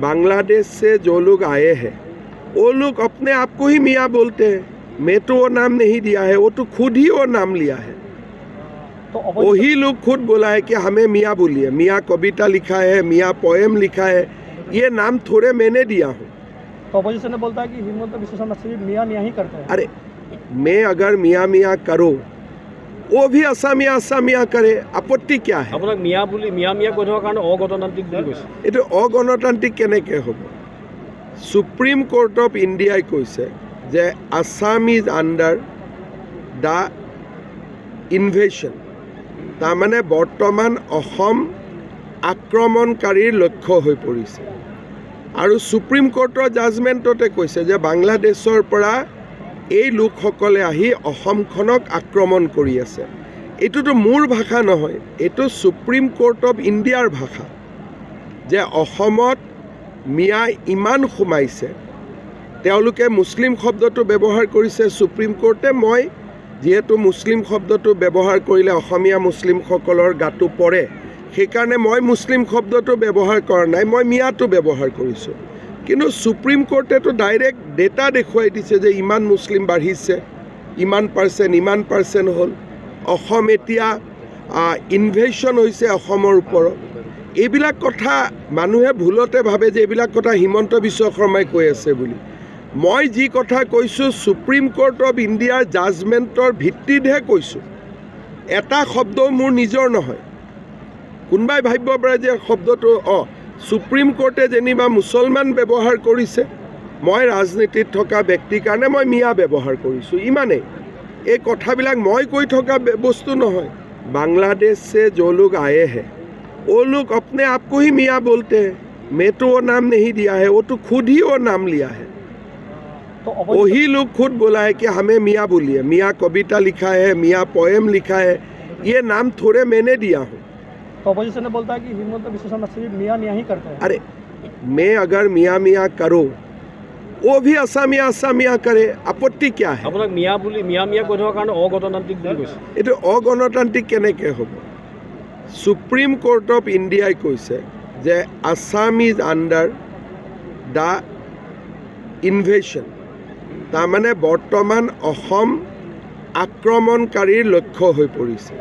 बांग्लादेश से जो लोग आए हैं वो लोग अपने आप को ही मियाँ बोलते हैं। मैं तो वो नाम नहीं दिया है, वो तो खुद ही वो नाम लिया है। तो वही लोग खुद बोला है कि हमें मियाँ बोलिए। मियाँ कविता लिखा है, मियाँ पोएम लिखा है, ये नाम थोड़े मैंने दिया हूँ। तो अपोजिशन ने बोलता है कि हिमंत विश्व शर्मा सिर्फ मियाँ मियाँ ही करते हैं। अरे मैं अगर मियाँ मियाँ करो, वो भी असामिया असामिया करे, आपत्ति क्या है? আপোনাক মিয়া মিয়া কৈ থকাৰ কাৰণে অগণতান্ত্ৰিক বুলি কৈছে। এইটো অগণতান্ত্ৰিক কেনেকৈ হ'ব? সুপ্ৰিম কোৰ্ট অফ ইণ্ডিয়াই কৈছে যে Assam is under the invasion, তাৰমানে বৰ্তমান অসম আক্ৰমণকাৰীৰ লক্ষ্য হৈ পৰিছে। আৰু সুপ্ৰিম কোৰ্টৰ জাজমেণ্টতে কৈছে যে বাংলাদেশৰ পৰা এই লোকসকলে আহি অসমখনক আক্ৰমণ কৰি আছে। এইটোতো মোৰ ভাষা নহয়, এইটো সুপ্ৰিম কোৰ্ট অফ ইণ্ডিয়াৰ ভাষা যে অসমত মিয়া ইমান সোমাইছে। তেওঁলোকে মুছলিম শব্দটো ব্যৱহাৰ কৰিছে সুপ্ৰিম কোৰ্টে। মই যিহেতু মুছলিম শব্দটো ব্যৱহাৰ কৰিলে অসমীয়া মুছলিমসকলৰ গাটো পৰে, সেইকাৰণে মই মুছলিম শব্দটো ব্যৱহাৰ কৰা নাই, মই মিয়াটো ব্যৱহাৰ কৰিছোঁ। কিন্তু সুপ্ৰিম কোৰ্টেতো ডাইৰেক্ট ডেটা দেখুৱাই দিছে যে ইমান মুছলিম বাঢ়িছে, ইমান পাৰ্চেণ্ট হ'ল। অসম এতিয়া ইনভেশ্যন হৈছে অসমৰ ওপৰত। এইবিলাক কথা মানুহে ভুলতে ভাবে যে এইবিলাক কথা হিমন্ত বিশ্ব শৰ্মাই কৈ আছে বুলি। মই যি কথা কৈছোঁ সুপ্ৰিম কোৰ্ট অফ ইণ্ডিয়াৰ জাজমেণ্টৰ ভিত্তিতহে কৈছোঁ। এটা শব্দও মোৰ নিজৰ নহয়। কোনোবাই ভাবিব পাৰে যে শব্দটো সুপ্ৰিম কোৰ্টে যেনিবা মুছলমান ব্যৱহাৰ কৰিছে, মই ৰাজনীতিত থকা ব্যক্তিৰ কাৰণে মই মিয়া ব্যৱহাৰ কৰিছোঁ, ইমানেই। এই কথাবিলাক মই কৈ থকা বস্তু নহয়। बांग्लादेश से जो लोग आए हैं वो लोग अपने आप को ही मियाँ बोलते हैं। मैं तो वो नाम नहीं दिया है, वो तो खुद ही वो नाम लिया है। तो वही लोग खुद बोला है कि हमें मियाँ बोलिए। मियाँ कविता लिखा है, मियाँ पोएम लिखा है, ये नाम थोड़े मैंने दिया हूँ। तो अपोजिशन ने बोलता है कि हिमंत विश्व शर्मा सिर्फ मियाँ मियाँ ही करते हैं। अरे मैं अगर मियाँ मियाँ करो, वो भी असामिया असामिया करे, आपत्ति क्या है? আপোনাক মিয়া মিয়া কৈ থকাৰ কাৰণে অগণতান্ত্ৰিক বুলি কৈছে। এইটো অগণতান্ত্ৰিক কেনেকৈ হ'ব? সুপ্ৰিম কোৰ্ট অফ ইণ্ডিয়াই কৈছে যে Assam is under the invasion, তাৰমানে বৰ্তমান অসম আক্ৰমণকাৰীৰ লক্ষ্য হৈ পৰিছে।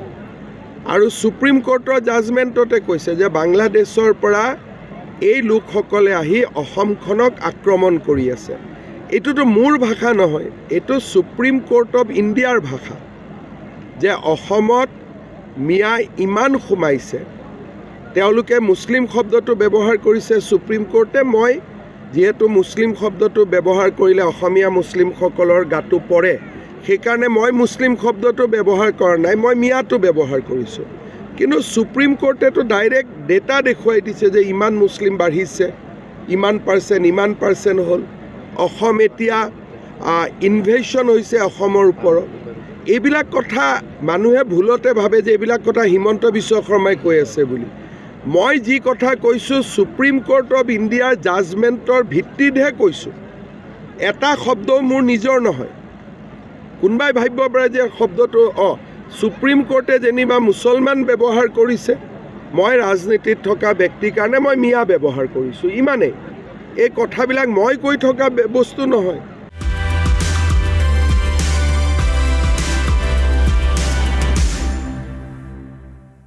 আৰু সুপ্ৰিম কোৰ্টৰ জাজমেণ্টতে কৈছে যে বাংলাদেশৰ পৰা এই লোকসকলে আহি অসমখনক আক্ৰমণ কৰি আছে। এইটোতো মোৰ ভাষা নহয়, এইটো সুপ্ৰিম কোৰ্ট অফ ইণ্ডিয়াৰ ভাষা যে অসমত মিয়া ইমান সোমাইছে। তেওঁলোকে মুছলিম শব্দটো ব্যৱহাৰ কৰিছে সুপ্ৰিম কোৰ্টে। মই যিহেতু মুছলিম শব্দটো ব্যৱহাৰ কৰিলে অসমীয়া মুছলিমসকলৰ গাটো পৰে, সেইকাৰণে মই মুছলিম শব্দটো ব্যৱহাৰ কৰা নাই, মই মিয়াটো ব্যৱহাৰ কৰিছোঁ। কিন্তু সুপ্ৰিম কোৰ্টেতো ডাইৰেক্ট ডেটা দেখুৱাই দিছে যে ইমান মুছলিম বাঢ়িছে, ইমান পাৰ্চেণ্ট হ'ল। অসম এতিয়া ইনভেশ্যন হৈছে অসমৰ ওপৰত। এইবিলাক কথা মানুহে ভুলতে ভাবে যে এইবিলাক কথা হিমন্ত বিশ্ব শৰ্মাই কৈ আছে বুলি। মই যি কথা কৈছোঁ সুপ্ৰিম কোৰ্ট অফ ইণ্ডিয়াৰ জাজমেণ্টৰ ভিত্তিতহে কৈছোঁ। এটা শব্দও মোৰ নিজৰ নহয়। কোনোবাই ভাবিব পাৰে যে শব্দটো সুপ্ৰিম কোৰ্টে যেনিবা মুছলমান ব্যৱহাৰ কৰিছে, মই ৰাজনীতিত থকা ব্যক্তিৰ কাৰণে মই মিয়া ব্যৱহাৰ কৰিছোঁ, ইমানেই। এই কথাবিলাক মই কৈ থকা বস্তু নহয়।